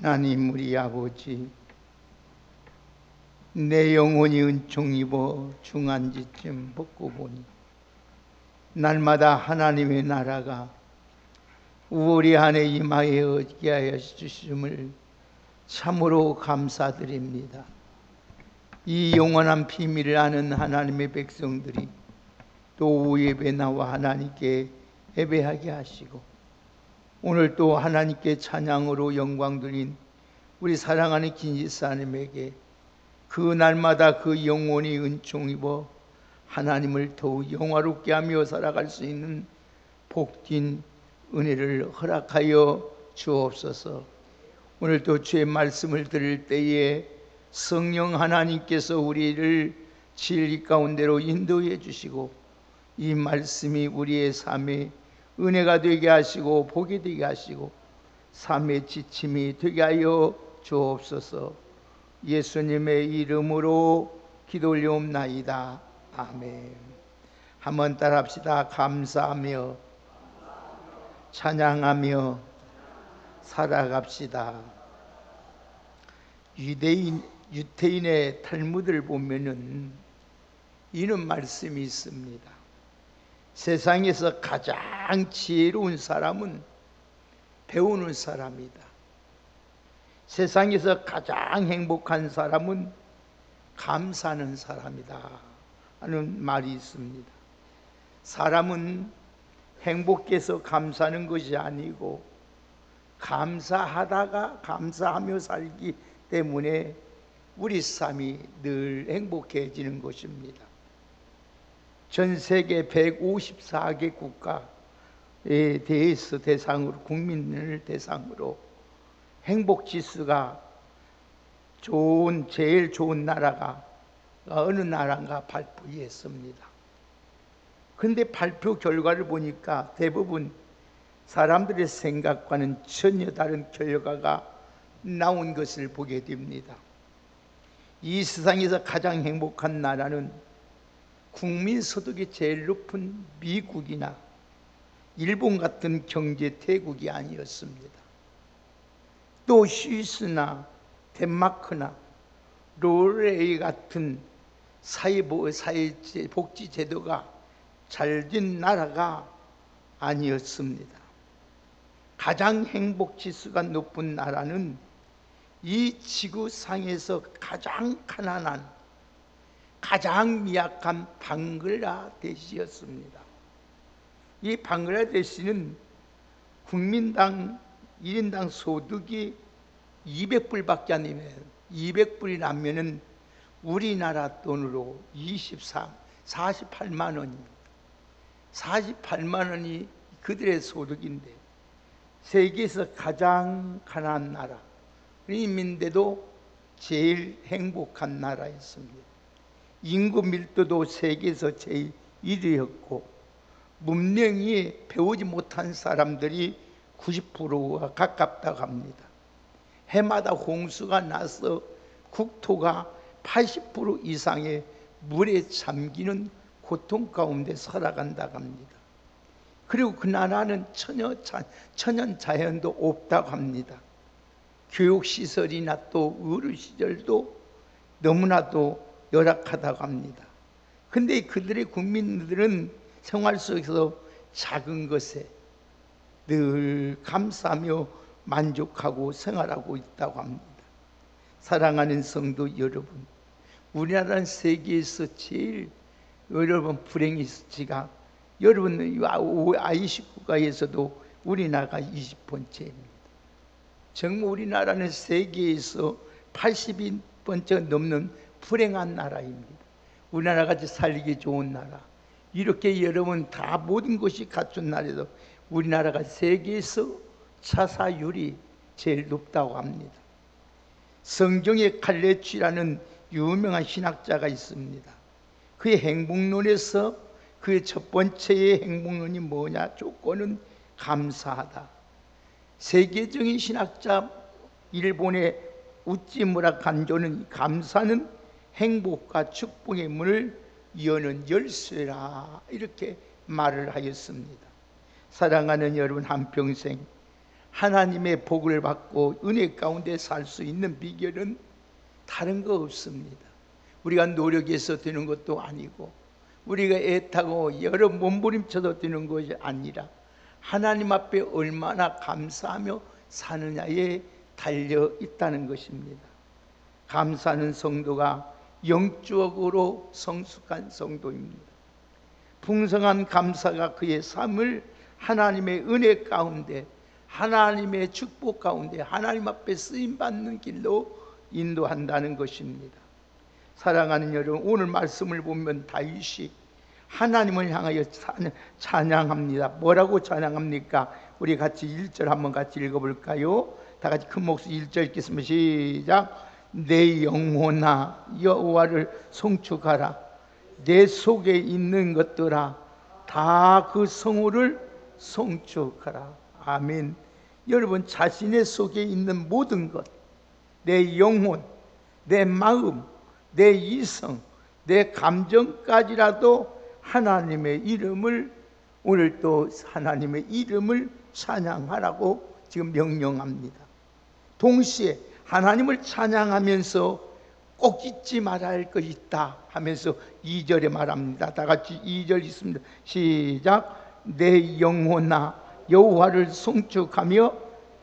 하나님 우리 아버지, 내 영혼이 은총 입어 중한지쯤 벗고 보니 날마다 하나님의 나라가 우리 안에 임하여 있게 하여 주심을 참으로 감사드립니다. 이 영원한 비밀을 아는 하나님의 백성들이 또 오후 예배 나와 하나님께 예배하게 하시고, 오늘 또 하나님께 찬양으로 영광 드린 우리 사랑하는 김지사님에게 그 날마다 그 영혼이 은총 입어 하나님을 더욱 영화롭게 하며 살아갈 수 있는 복된 은혜를 허락하여 주옵소서. 오늘 또 주의 말씀을 들을 때에 성령 하나님께서 우리를 진리 가운데로 인도해 주시고, 이 말씀이 우리의 삶에 은혜가 되게 하시고 복이 되게 하시고 삶의 지침이 되게 하여 주옵소서. 예수님의 이름으로 기도 올려옵나이다. 아멘. 한번 따라합시다. 감사하며 찬양하며 살아갑시다. 유대인의 탈무드를 보면은 이런 말씀이 있습니다. 세상에서 가장 지혜로운 사람은 배우는 사람이다. 세상에서 가장 행복한 사람은 감사하는 사람이다 하는 말이 있습니다. 사람은 행복해서 감사하는 것이 아니고 감사하다가 감사하며 살기 때문에 우리 삶이 늘 행복해지는 것입니다. 전 세계 154개 국가에 대해서 대상으로, 국민을 대상으로 행복지수가 제일 좋은 나라가 어느 나라인가 발표했습니다. 그런데 발표 결과를 보니까 대부분 사람들의 생각과는 전혀 다른 결과가 나온 것을 보게 됩니다. 이 세상에서 가장 행복한 나라는 국민 소득이 제일 높은 미국이나 일본 같은 경제 대국이 아니었습니다. 또 스위스나 덴마크나 노르웨이 같은 복지 제도가 잘 된 나라가 아니었습니다. 가장 행복 지수가 높은 나라는 이 지구상에서 가장 가난한, 가장 미약한 방글라데시였습니다. 이 방글라데시는 국민당 1인당 소득이 200불밖에 안 되면, 200불이 나면은 우리나라 돈으로 48만 원입니다. 48만 원이 그들의 소득인데 세계에서 가장 가난한 나라인데도 제일 행복한 나라였습니다. 인구 밀도도 세계에서 제일 1위였고 문명이 배우지 못한 사람들이 90%가 가깝다고 합니다. 해마다 홍수가 나서 국토가 80% 이상의 물에 잠기는 고통 가운데 살아간다고 합니다. 그리고 그 나라는 천연 자연도 없다고 합니다. 교육시설이나 또 의료시설도 너무나도 열악하다고 합니다. 근데 그들의 국민들은 생활 속에서 작은 것에 늘 감사하며 만족하고 생활하고 있다고 합니다. 사랑하는 성도 여러분, 우리나라는 세계에서 제일 여러분 불행지가, 여러분 IC 국가에서도 우리나라가 20번째입니다. 정말 우리나라는 세계에서 80번째 넘는 불행한 나라입니다. 우리나라같이 살기 좋은 나라, 이렇게 여러분 다 모든 것이 갖춘 나라에서 우리나라가 세계에서 차사율이 제일 높다고 합니다. 성경의 칼레취라는 유명한 신학자가 있습니다. 그의 행복론에서 그의 첫 번째의 행복론이 뭐냐? 조건은 감사하다. 세계적인 신학자 일본의 우찌무라 간조는 감사는 행복과 축복의 문을 여는 열쇠라, 이렇게 말을 하였습니다. 사랑하는 여러분, 한평생 하나님의 복을 받고 은혜 가운데 살 수 있는 비결은 다른 거 없습니다. 우리가 노력해서 되는 것도 아니고 우리가 애타고 여러 몸부림쳐도 되는 것이 아니라 하나님 앞에 얼마나 감사하며 사느냐에 달려 있다는 것입니다. 감사하는 성도가 영적으로 성숙한 성도입니다. 풍성한 감사가 그의 삶을 하나님의 은혜 가운데, 하나님의 축복 가운데 하나님 앞에 쓰임받는 길로 인도한다는 것입니다. 사랑하는 여러분, 오늘 말씀을 보면 다윗이 하나님을 향하여 찬양합니다. 뭐라고 찬양합니까? 우리 같이 1절 한번 같이 읽어볼까요? 다 같이 큰 목소리 1절 읽겠습니다. 시작. 내 영혼아 여호와를 송축하라. 내 속에 있는 것들아 다 그 성호를 송축하라. 아멘. 여러분, 자신의 속에 있는 모든 것, 내 영혼, 내 마음, 내 이성, 내 감정까지라도 하나님의 이름을, 오늘 또 하나님의 이름을 찬양하라고 지금 명령합니다. 동시에 하나님을 찬양하면서 꼭 잊지 말아야 할 것이 있다 하면서 2절에 말합니다. 다 같이 2절 있습니다. 시작. 내 영혼아 여호와를 송축하며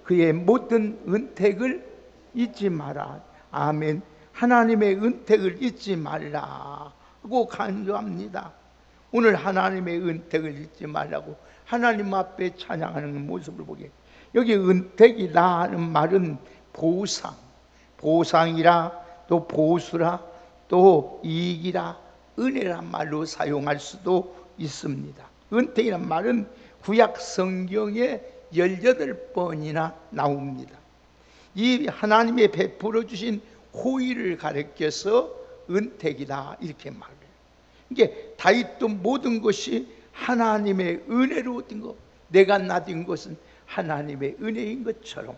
그의 모든 은택을 잊지 마라. 아멘. 하나님의 은택을 잊지 말라고 강조합니다. 오늘 하나님의 은택을 잊지 말라고 하나님 앞에 찬양하는 모습을 보게. 여기 은택이라는 말은 보상, 보상이라 또 보수라 또 이익이라 은혜란 말로 사용할 수도 있습니다. 은택이란 말은 구약 성경에 18번이나 나옵니다. 이 하나님의 베풀어 주신 호의를 가리켜서 은택이다 이렇게 말해요. 이게 다윗도 모든 것이 하나님의 은혜로 얻은 것, 내가 나된 것은 하나님의 은혜인 것처럼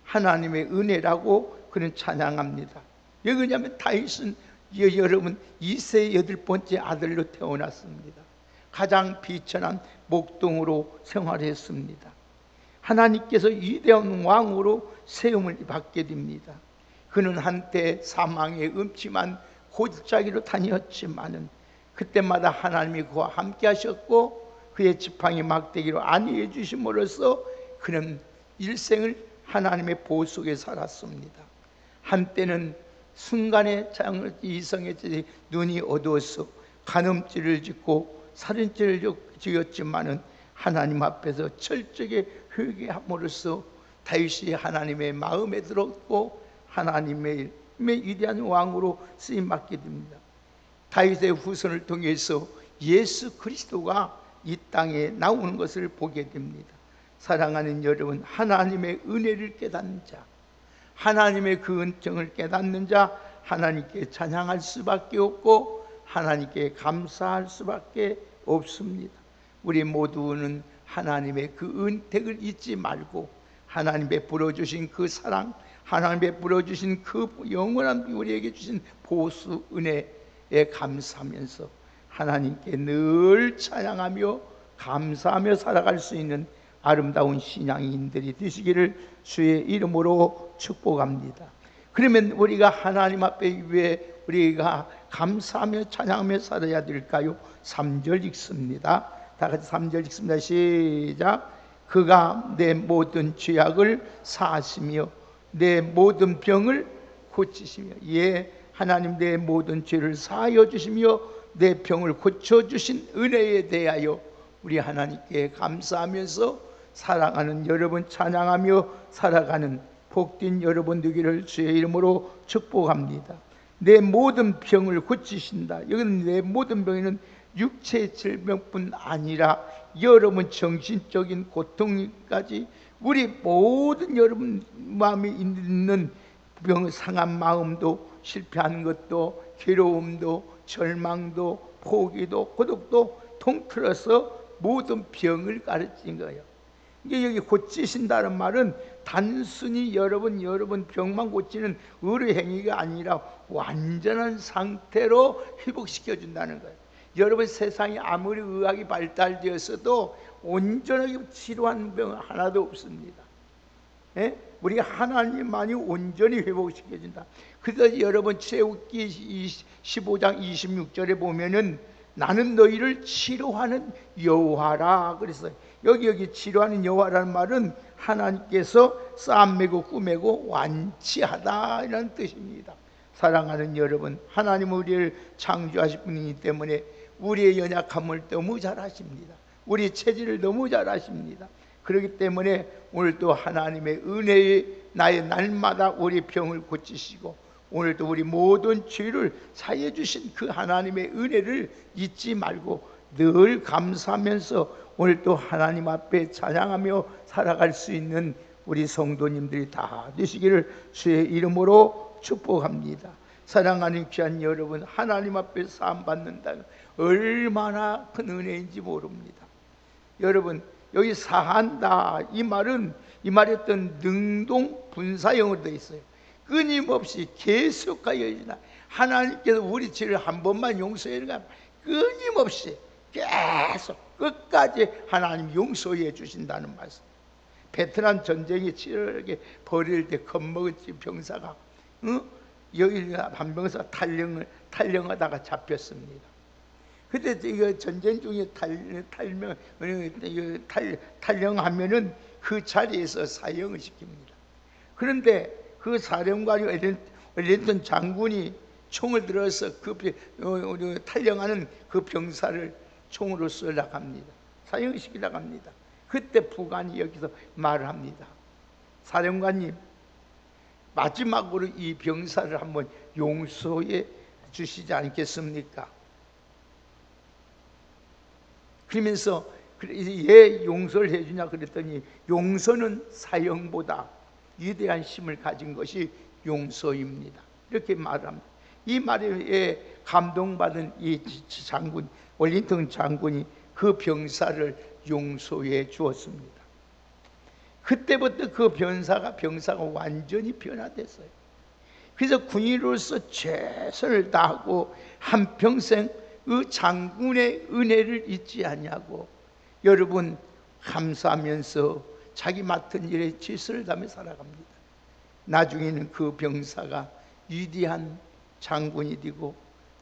하나님의 은혜라고 그는 찬양합니다. 왜 그러냐면 다윗은 여러분 이세의 8번째 아들로 태어났습니다. 가장 비천한 목동으로 생활했습니다. 하나님께서 위대한 왕으로 세움을 받게 됩니다. 그는 한때 사망의 음침한 골짜기로 다녔지만은 그때마다 하나님이 그와 함께 하셨고 그의 지팡이 막대기로 안위해 주심으로써 그는 일생을 하나님의 보호 속에 살았습니다. 한때는 순간에 이성의 눈이 어두워서 간음죄를 짓고 살인죄를 지었지만은 하나님 앞에서 철저하게 회개함으로써 다윗이 하나님의 마음에 들었고 하나님의 위대한 왕으로 쓰임받게 됩니다. 다윗의 후손을 통해서 예수 그리스도가 이 땅에 나오는 것을 보게 됩니다. 사랑하는 여러분, 하나님의 은혜를 깨닫는 자, 하나님의 그 은총을 깨닫는 자, 하나님께 찬양할 수밖에 없고 하나님께 감사할 수밖에 없습니다. 우리 모두는 하나님의 그 은택을 잊지 말고 하나님 베풀어 주신 그 사랑, 하나님 베풀어 주신 그 영원한 우리에게 주신 보수 은혜에 감사하면서 하나님께 늘 찬양하며 감사하며 살아갈 수 있는 아름다운 신앙인들이 되시기를 주의 이름으로 축복합니다. 그러면 우리가 하나님 앞에 왜 우리가 감사하며 찬양하며 살아야 될까요? 3절 읽습니다. 다 같이 3절 읽습니다. 시작. 그가 내 모든 죄악을 사하시며 내 모든 병을 고치시며, 예, 하나님 내 모든 죄를 사하여 주시며 내 병을 고쳐주신 은혜에 대하여 우리 하나님께 감사하면서 사랑하는 여러분, 찬양하며 살아가는 복된 여러분 되기를 주의 이름으로 축복합니다. 내 모든 병을 고치신다. 여기는 내 모든 병에는 육체의 질병뿐 아니라 여러분 정신적인 고통까지, 우리 모든 여러분 마음에 있는 병, 상한 마음도, 실패하는 것도, 괴로움도, 절망도, 포기도, 고독도 통틀어서 모든 병을 가르친 거예요. 이게 여기 고치신다는 말은 단순히 여러분 병만 고치는 의료 행위가 아니라 완전한 상태로 회복시켜 준다는 거예요. 여러분, 세상에 아무리 의학이 발달되었어도 온전하게 치료하는 병은 하나도 없습니다. 예? 우리 하나님만이 온전히 회복시켜준다. 그래서 여러분 출애굽기 15장 26절에 보면은 나는 너희를 치료하는 여호와라 그랬어요. 여기 치료하는 여호와라는 말은 하나님께서 싸매고 꾸매고 완치하다 이런 뜻입니다. 사랑하는 여러분, 하나님은 우리를 창조하신 분이기 때문에 우리의 연약함을 너무 잘 아십니다. 우리의 체질을 너무 잘 아십니다. 그렇기 때문에 오늘도 하나님의 은혜에 나의 날마다 우리 병을 고치시고 오늘도 우리 모든 죄를 사해 주신 그 하나님의 은혜를 잊지 말고 늘 감사하면서 오늘도 하나님 앞에 찬양하며 살아갈 수 있는 우리 성도님들이 다 되시기를 주의 이름으로 축복합니다. 사랑하는 귀한 여러분, 하나님 앞에 사함 받는다면 얼마나 큰 은혜인지 모릅니다. 여러분, 여기 사한다 이 말은 이 말에 어떤 능동 분사형으로 되어 있어요. 끊임없이 계속하여 하나님께서 우리 죄를 한 번만 용서해 주니까 끊임없이 계속 끝까지 하나님 용서해 주신다는 말씀. 베트남 전쟁이 치열하게 벌일 때 겁먹은 병사가 여기 한병사 탈영하다가 잡혔습니다. 그때 이거 전쟁 중에 탈영하면은 그 자리에서 사형을 시킵니다. 그런데 그 사령관이 웰링턴 장군이 총을 들어서 그 탈영하는 그 병사를 총으로 쏘려고 합니다. 사형을 시키려고 합니다. 그때 부관이 여기서 말을 합니다. 사령관님, 마지막으로 이 병사를 한번 용서해 주시지 않겠습니까? 그러면서 왜 용서를 해주냐 그랬더니 용서는 사형보다 위대한 힘을 가진 것이 용서입니다. 이렇게 말합니다. 이 말에 감동받은 이 장군, 웰링턴 장군이 그 병사를 용서해 주었습니다. 그때부터 그 병사가 완전히 변화됐어요. 그래서 군인으로서 최선을 다하고 한평생 그 장군의 은혜를 잊지 않냐고 여러분 감사하면서 자기 맡은 일에 최선을 다하며 살아갑니다. 나중에는 그 병사가 위대한 장군이 되고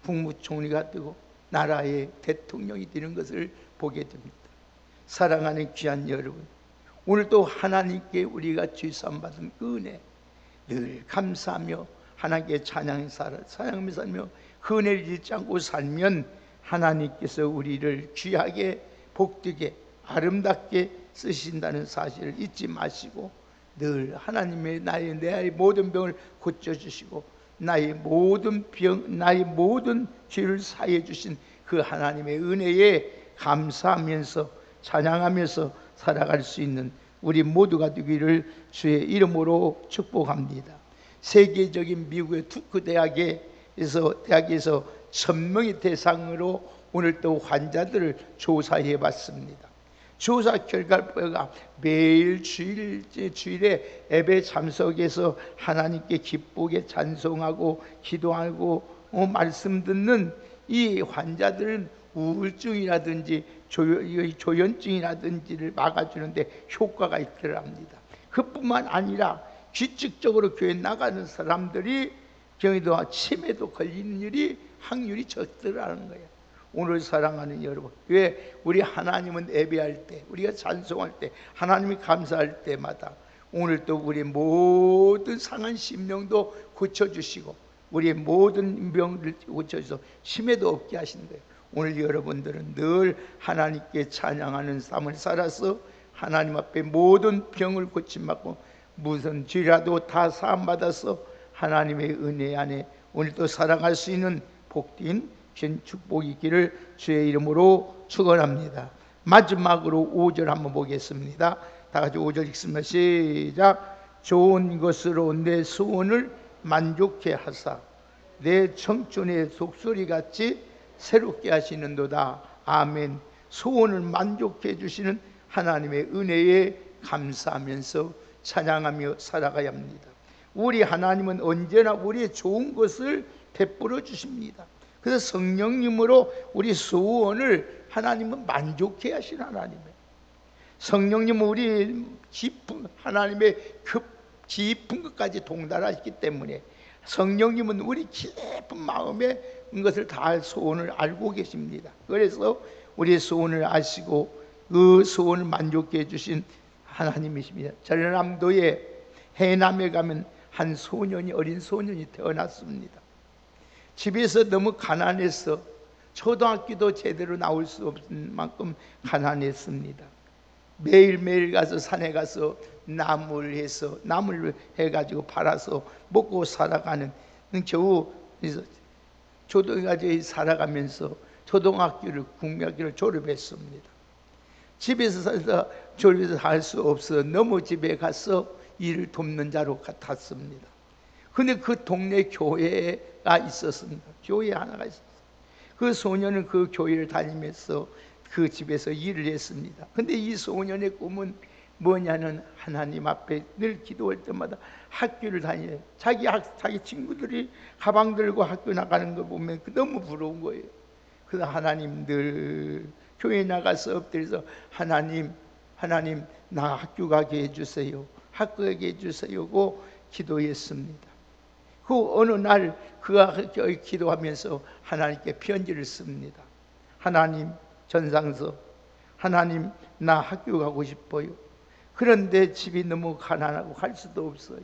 국무총리가 되고 나라의 대통령이 되는 것을 보게 됩니다. 사랑하는 귀한 여러분, 오늘도 하나님께 우리가 죄사함 받은 은혜 늘 감사하며 하나님께 찬양하며 살며 그 은혜를 잊지 않고 살면 하나님께서 우리를 귀하게 복되게 아름답게 쓰신다는 사실을 잊지 마시고 늘 하나님의 나의 모든 병을 고쳐주시고 나의 모든 죄를 사해 주신 그 하나님의 은혜에 감사하면서 찬양하면서 살아갈 수 있는 우리 모두가 되기를 주의 이름으로 축복합니다. 세계적인 미국의 투크 대학에서 1000명의 대상으로 오늘 또 환자들을 조사해 봤습니다. 조사 결과가 매일 주일에 예배 참석해서 하나님께 기쁘게 찬송하고 기도하고 말씀 듣는 이 환자들은 우울증이라든지 조현증이라든지를 막아주는데 효과가 있더랍니다. 그뿐만 아니라 규칙적으로 교회 나가는 사람들이 경기도 치매도 걸리는 확률이 적더라는 거예요. 오늘 사랑하는 여러분, 왜 우리 하나님은 예배할 때, 우리가 찬송할 때, 하나님이 감사할 때마다 오늘 또 우리 모든 상한 심령도 고쳐주시고 우리의 모든 병을 고쳐주셔서 치매도 없게 하시는 거예요. 오늘 여러분들은 늘 하나님께 찬양하는 삶을 살아서 하나님 앞에 모든 병을 고침받고 무슨 죄라도 다 사함받아서 하나님의 은혜 안에 오늘도 살아갈 수 있는 복된 축복이 있기를 주의 이름으로 축원합니다. 마지막으로 5절 한번 보겠습니다. 다 같이 5절 읽습니다. 시작. 좋은 것으로 내 소원을 만족해 하사 내 청춘의 속소리같이 새롭게 하시는도다. 아멘. 소원을 만족해 주시는 하나님의 은혜에 감사하면서 찬양하며 살아가야 합니다. 우리 하나님은 언제나 우리의 좋은 것을 베풀어 주십니다. 그래서 성령님으로 우리 소원을 하나님은 만족해 하시는 하나님이에요. 성령님은 우리 깊은 하나님의 깊은 것까지 동달하시기 때문에 성령님은 우리 깊은 마음의 것을 다 소원을 알고 계십니다. 그래서 우리의 소원을 아시고 그 소원을 만족해 주신 하나님이십니다. 전라남도의 해남에 가면 한 소년이, 어린 소년이 태어났습니다. 집에서 너무 가난해서 초등학교도 제대로 나올 수 없는 만큼 가난했습니다. 매일매일 가서 산에 가서 나무를 해가지고 팔아서 먹고 살아가는, 겨우 초등학교에 살아가면서 초등학교를, 국민학교를 졸업했습니다. 집에서 졸업해서 할 수 없어 너무 집에 가서 일을 돕는 자로 같았습니다. 근데 그 동네 교회가 있었습니다. 교회 하나가 있었어요. 그 소년은 그 교회를 다니면서 그 집에서 일을 했습니다. 근데 이 소년의 꿈은 뭐냐는 하나님 앞에 늘 기도할 때마다 학교를 다녀요. 자기 친구들이 가방 들고 학교 나가는 거 보면 너무 부러운 거예요. 그래서 하나님 늘 교회 나가서 엎드려서 하나님 나 학교 가게 해주세요. 학교 가게 해주세요고 기도했습니다. 그 어느 날 그가 기도하면서 하나님께 편지를 씁니다. 하나님, 전상서, 하나님 나 학교 가고 싶어요. 그런데 집이 너무 가난하고 갈 수도 없어요.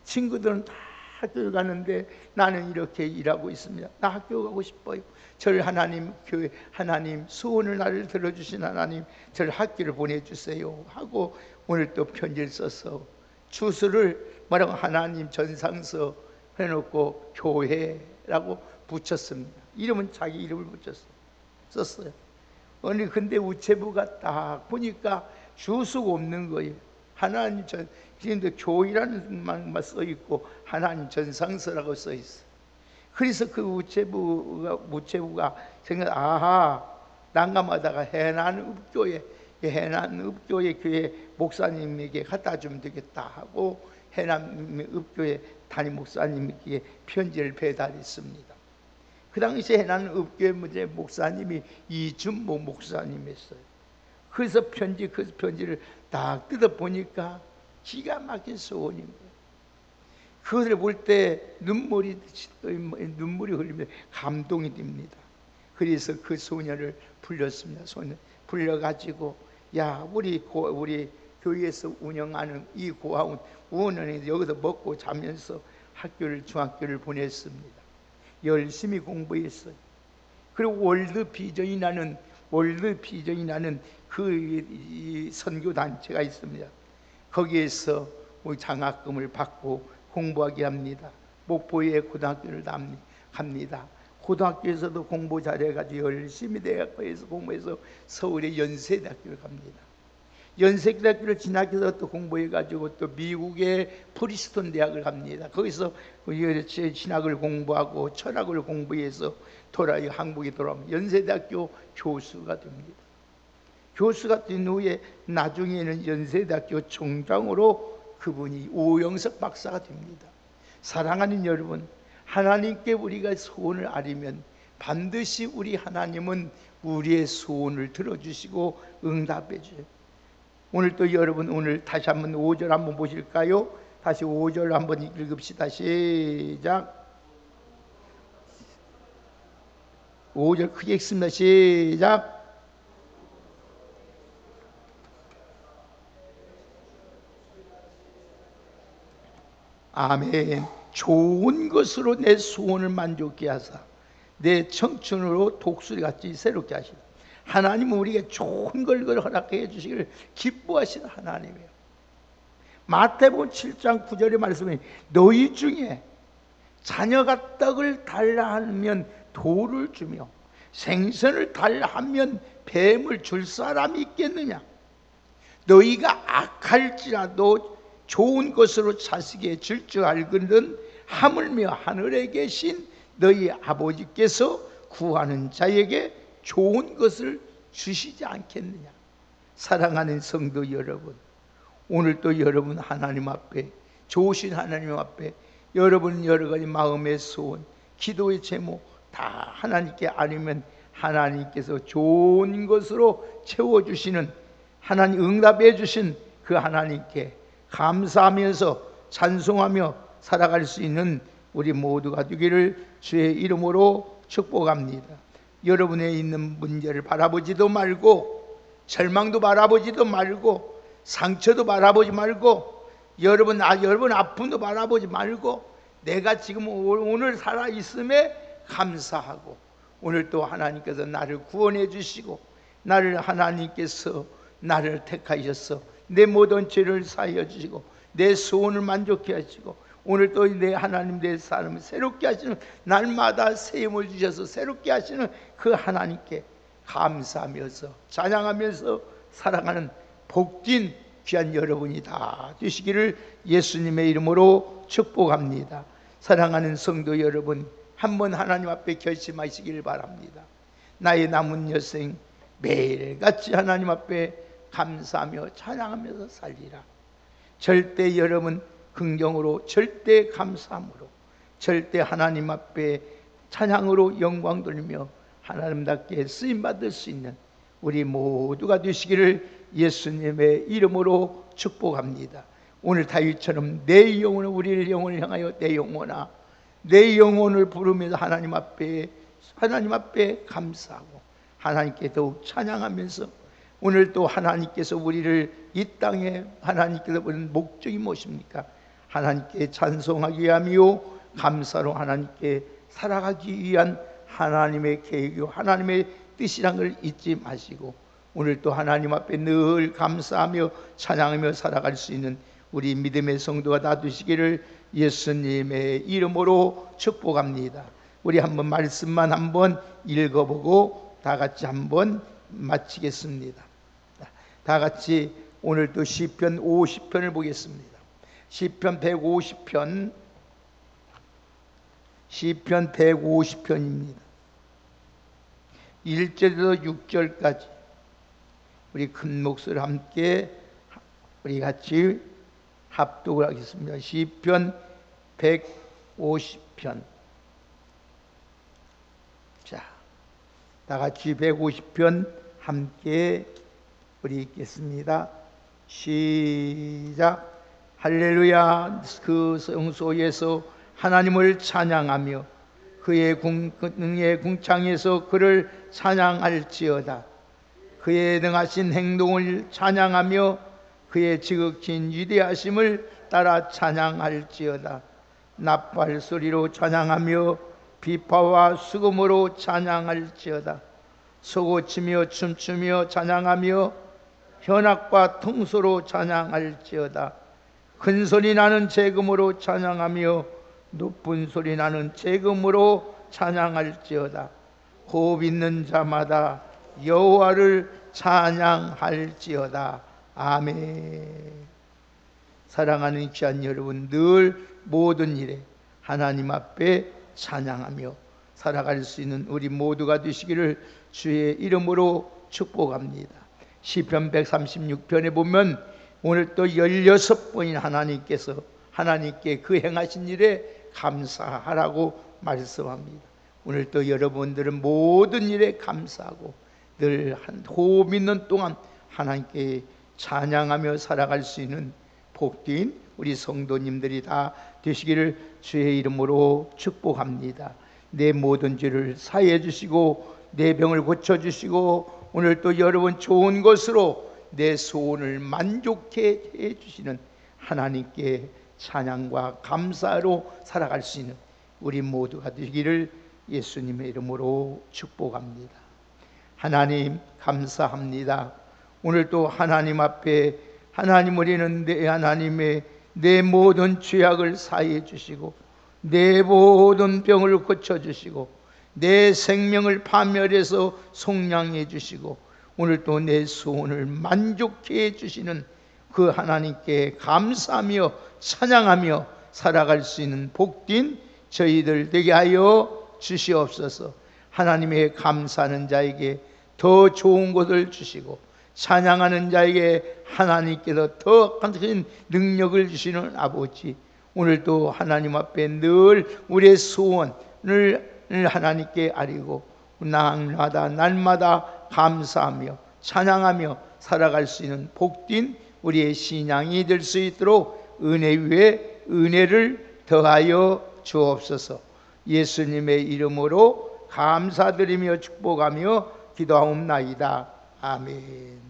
친구들은 다 학교를 가는데 나는 이렇게 일하고 있습니다. 나 학교 가고 싶어요. 저를 하나님, 교회 하나님, 소원을 나를 들어주신 하나님, 저를 학교를 보내주세요 하고 오늘 또 편지를 써서 주소를 뭐라고 하나님 전상서 해놓고 교회라고 붙였습니다. 이름은 자기 이름을 썼어요. 아니 근데 우체부가 딱 보니까 주소가 없는 거예요. 하나님 근데 교회라는 말만 써 있고 하나님 전상서라고 써 있어. 그래서 그 우체부가 아하, 난감하다가 해난읍교회 교회 목사님에게 갖다 주면 되겠다 하고 해남읍교회 담임 목사님에게 편지를 배달했습니다. 그 당시에 해남읍교회 목사님이 이준모 목사님이었어요. 그래서 그 편지를 딱 뜯어 보니까 기가 막힌 소원인 거예요. 그것을 볼 때 눈물이 흘리며 감동이 됩니다. 그래서 그 소녀를 불렀습니다. 소녀 불러가지고 야 우리 교회에서 운영하는 이 고아원 우원원에 여기서 먹고 자면서 중학교를 보냈습니다. 열심히 공부했어요. 그리고 월드 비전이 나는 그 선교 단체가 있습니다. 거기에서 장학금을 받고 공부하게 합니다. 목포에 고등학교를 갑니다. 고등학교에서도 공부 잘해가지고 열심히 대학교에서 공부해서 서울의 연세대학교를 갑니다. 연세대학교를 진학해서 또 공부해가지고 또 미국의 프리스톤 대학을 갑니다. 거기서 신학을 공부하고 철학을 공부해서 한국에 돌아오면 연세대학교 교수가 됩니다. 교수가 된 후에 나중에는 연세대학교 총장으로 그분이 오영석 박사가 됩니다. 사랑하는 여러분, 하나님께 우리가 소원을 아뢰면 반드시 우리 하나님은 우리의 소원을 들어주시고 응답해 줘요. 오늘 또 여러분 오늘 다시 한번 5절 한번 보실까요? 다시 5절 한번 읽읍시다. 시작. 5절 크게 읽습니다. 시작. 아멘. 좋은 것으로 내 소원을 만족케 하사 내 청춘으로 독수리같이 새롭게 하시다. 하나님은 우리에게 좋은 걸 허락해 주시기를 기뻐하시는 하나님이에요. 마태복음 7장 9절의 말씀에 너희 중에 자녀가 떡을 달라 하면 돌을 주며 생선을 달라 하면 뱀을 줄 사람이 있겠느냐. 너희가 악할지라도 좋은 것으로 자식에게 줄 줄 알거든 하물며 하늘에 계신 너희 아버지께서 구하는 자에게 좋은 것을 주시지 않겠느냐. 사랑하는 성도 여러분, 오늘도 여러분 하나님 앞에, 좋으신 하나님 앞에 여러분 여러 가지 마음의 소원, 기도의 제목 다 하나님께 아니면 하나님께서 좋은 것으로 채워주시는 하나님 응답해 주신 그 하나님께 감사하면서 찬송하며 살아갈 수 있는 우리 모두가 되기를 주의 이름으로 축복합니다. 여러분의 있는 문제를 바라보지도 말고, 절망도 바라보지도 말고, 상처도 바라보지 말고, 여러분 아픔도 바라보지 말고, 내가 지금 오늘 살아 있음에 감사하고, 오늘 또 하나님께서 나를 구원해 주시고, 나를 하나님께서 나를 택하셔서 내 모든 죄를 사하여 주시고, 내 소원을 만족해 하시고, 오늘 또 내 하나님 내 삶을 새롭게 하시는, 날마다 새 힘을 주셔서 새롭게 하시는 그 하나님께 감사하면서 찬양하면서 살아가는 복된 귀한 여러분이 다 되시기를 예수님의 이름으로 축복합니다. 사랑하는 성도 여러분, 한번 하나님 앞에 결심하시길 바랍니다. 나의 남은 여생 매일같이 하나님 앞에 감사하며 찬양하면서 살리라. 절대 여러분 긍정으로, 절대 감사함으로, 절대 하나님 앞에 찬양으로 영광 돌리며 하나님답게 쓰임받을 수 있는 우리 모두가 되시기를 예수님의 이름으로 축복합니다. 오늘 다윗처럼 내 영혼을, 우리의 영혼을 향하여 내 영혼아, 내 영혼을 부르면서 하나님 앞에 감사하고 하나님께 더욱 찬양하면서, 오늘 또 하나님께서 우리를 이 땅에 하나님께서 보는 목적이 무엇입니까? 하나님께 찬송하기 위함이요 감사로 하나님께 살아가기 위한 하나님의 계획이요 하나님의 뜻이란 걸 잊지 마시고, 오늘 또 하나님 앞에 늘 감사하며 찬양하며 살아갈 수 있는 우리 믿음의 성도가 다 되시기를 예수님의 이름으로 축복합니다. 우리 한번 말씀만 한번 읽어보고 다 같이 한번 마치겠습니다. 다 같이 오늘 또 시편 50편을 보겠습니다. 시편 150편, 시편 150편입니다. 1절에서 6절까지 우리 큰 목소리로 함께 우리 같이 합독을 하겠습니다. 시편 150편. 자, 다 같이 150편 함께 우리 읽겠습니다. 시작. 할렐루야. 그 성소에서 하나님을 찬양하며 그의 궁창에서 그를 찬양할지어다. 그의 능하신 행동을 찬양하며 그의 지극hin 위대하심을 따라 찬양할지어다. 나팔 소리로 찬양하며 비파와 수금으로 찬양할지어다. 소고치며 춤추며 찬양하며 현악과 통소로 찬양할지어다. 큰 소리 나는 재금으로 찬양하며 높은 소리 나는 재금으로 찬양할지어다. 호흡 있는 자마다 여호와를 찬양할지어다. 아멘. 사랑하는 귀한 여러분, 늘 모든 일에 하나님 앞에 찬양하며 살아갈 수 있는 우리 모두가 되시기를 주의 이름으로 축복합니다. 시편 136편에 보면 오늘 또 16번인 하나님께 그 행하신 일에 감사하라고 말씀합니다. 오늘 또 여러분들은 모든 일에 감사하고 늘 한 호흡 있는 동안 하나님께 찬양하며 살아갈 수 있는 복된 우리 성도님들이 다 되시기를 주의 이름으로 축복합니다. 내 모든 죄를 사해 주시고 내 병을 고쳐 주시고 오늘 또 여러분 좋은 것으로 내 소원을 만족해 해 주시는 하나님께 찬양과 감사로 살아갈 수 있는 우리 모두가 되기를 예수님의 이름으로 축복합니다. 하나님 감사합니다. 오늘 또 하나님 앞에 하나님, 우리는 내 모든 죄악을 사해 주시고 내 모든 병을 고쳐 주시고 내 생명을 파멸해서 속량해 주시고 오늘 또 내 소원을 만족해 해 주시는 그 하나님께 감사하며 찬양하며 살아갈 수 있는 복된 저희들 되게 하여 주시옵소서. 하나님의 감사하는 자에게 더 좋은 것을 주시고 찬양하는 자에게 하나님께서 더 큰 능력을 주시는 아버지, 오늘도 하나님 앞에 늘 우리의 소원을 하나님께 아뢰고 날마다 감사하며 찬양하며 살아갈 수 있는 복된 우리의 신앙이 될 수 있도록 은혜 위에 은혜를 더하여 주옵소서. 예수님의 이름으로 감사드리며 축복하며 기도하옵나이다. 아멘.